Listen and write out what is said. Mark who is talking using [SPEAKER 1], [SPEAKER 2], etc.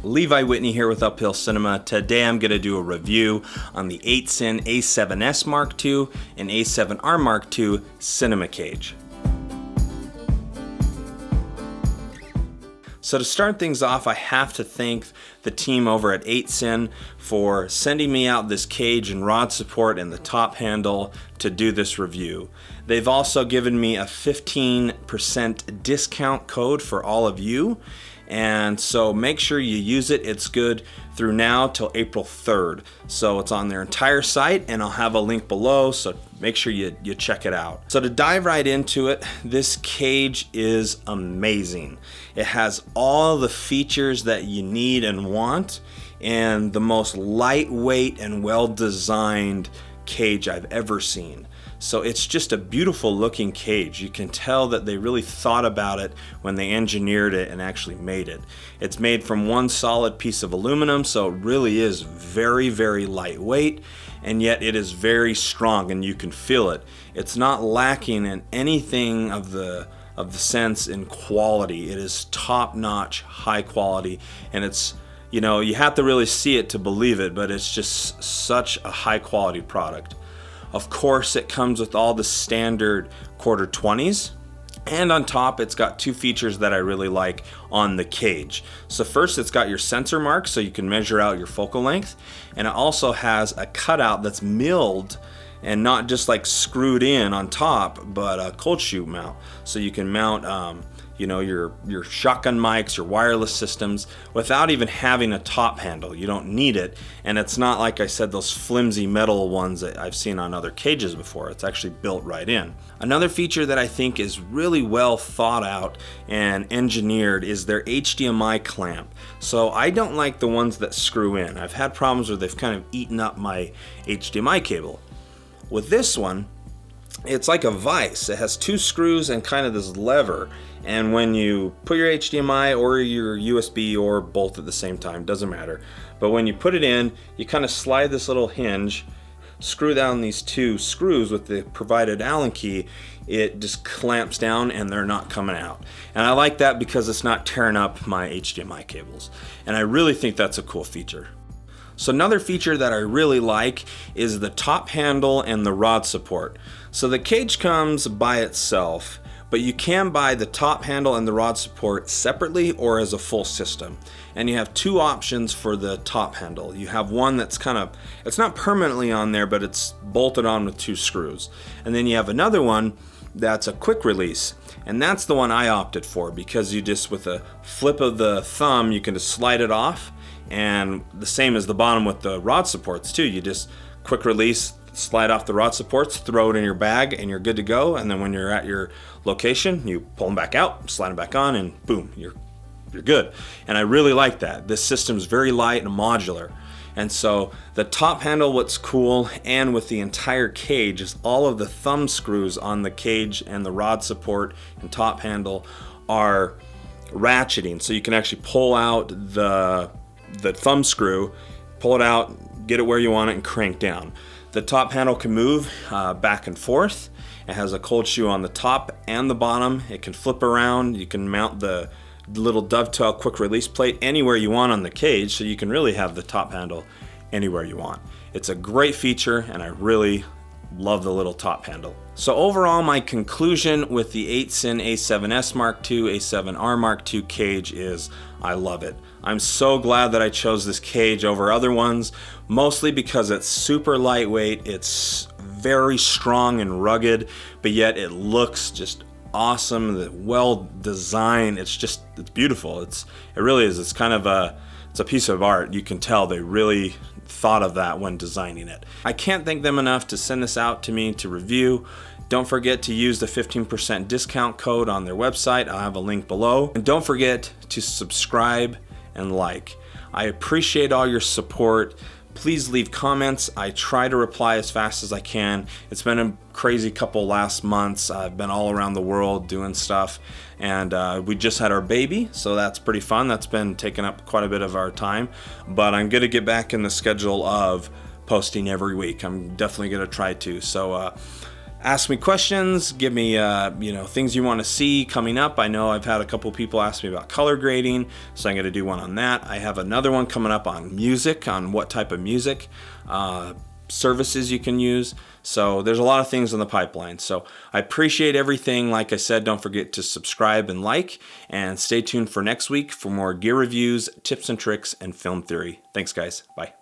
[SPEAKER 1] Levi Whitney here with Uphill Cinema. Today I'm going to do a review on the 8Sin A7S Mark II and A7R Mark II cinema cage. So to start things off, I have to thank the team over at 8Sin for sending me out this cage and rod support and the top handle to do this review. They've also given me a 15% discount code for all of you. And so make sure you use it. It's good through now till April 3rd. So it's on their entire site, and I'll have a link below, so make sure you check it out. So to dive right into it, this cage is amazing. It has all the features that you need and want, and the most lightweight and well-designed cage I've ever seen. So it's just a beautiful looking cage. You can tell that they really thought about it when they engineered it and actually made it. It's made from one solid piece of aluminum, so it really is very, very lightweight, and yet it is very strong and you can feel it. It's not lacking in anything of the sense in quality. It is top-notch, high quality, and it's, you know, you have to really see it to believe it, but it's just such a high quality product. Of course, it comes with all the standard quarter 20s, and on top it's got two features that I really like on the cage. So first, it's got your sensor mark so you can measure out your focal length, and it also has a cutout that's milled and not just like screwed in on top, but a cold shoe mount, so you can mount you know, your shotgun mics, your wireless systems, without even having a top handle. You don't need it, and it's not, like I said, those flimsy metal ones that I've seen on other cages before. It's actually built right in. Another feature that I think is really well thought out and engineered is their HDMI clamp. So I don't like the ones that screw in. I've had problems where they've kind of eaten up my HDMI cable. With this one, it's like a vise. It has two screws and kind of this lever, and when you put your HDMI or your USB or both at the same time, doesn't matter, but when you put it in, you kind of slide this little hinge, screw down these two screws with the provided Allen key, it just clamps down and they're not coming out. And I like that because it's not tearing up my HDMI cables, and I really think that's a cool feature. So another feature that I really like is the top handle and the rod support. So the cage comes by itself, but you can buy the top handle and the rod support separately or as a full system. And you have two options for the top handle. You have one that's kind of, it's not permanently on there, but it's bolted on with two screws. And then you have another one that's a quick release. And that's the one I opted for, because you just, with a flip of the thumb, you can just slide it off. And the same as the bottom with the rod supports too. You just quick release, slide off the rod supports, throw it in your bag, and you're good to go. And then when you're at your location, you pull them back out, slide them back on, and boom, you're good. And I really like that. This system's very light and modular. And so the top handle, what's cool, and with the entire cage, is all of the thumb screws on the cage and the rod support and top handle are ratcheting. So you can actually pull out the thumb screw, pull it out, get it where you want it, and crank down. The top handle can move back and forth. It has a cold shoe on the top and the bottom. It can flip around. You can mount the little dovetail quick release plate anywhere you want on the cage, so you can really have the top handle anywhere you want. It's a great feature, and I really love the little top handle. So overall, my conclusion with the 8Sin A7S Mark II, A7R Mark II cage is I love it. I'm so glad that I chose this cage over other ones, mostly because it's super lightweight, it's very strong and rugged, but yet it looks just awesome, well designed. It's beautiful. It really is. It's kind of it's a piece of art. You can tell they really thought of that when designing it. I can't thank them enough to send this out to me to review. Don't forget to use the 15% discount code on their website. I'll have a link below. And don't forget to subscribe and like. I appreciate all your support. Please leave comments. I try to reply as fast as I can. It's been a crazy couple last months. I've been all around the world doing stuff, and we just had our baby, so that's pretty fun. That's been taking up quite a bit of our time, but I'm gonna get back in the schedule of posting every week. I'm definitely gonna try to. So ask me questions, give me things you want to see coming up. I know I've had a couple people ask me about color grading, so I'm going to do one on that. I have another one coming up on music, on what type of music services you can use. So there's a lot of things in the pipeline. So I appreciate everything. Like I said, don't forget to subscribe and like, and stay tuned for next week for more gear reviews, tips and tricks, and film theory. Thanks guys. Bye.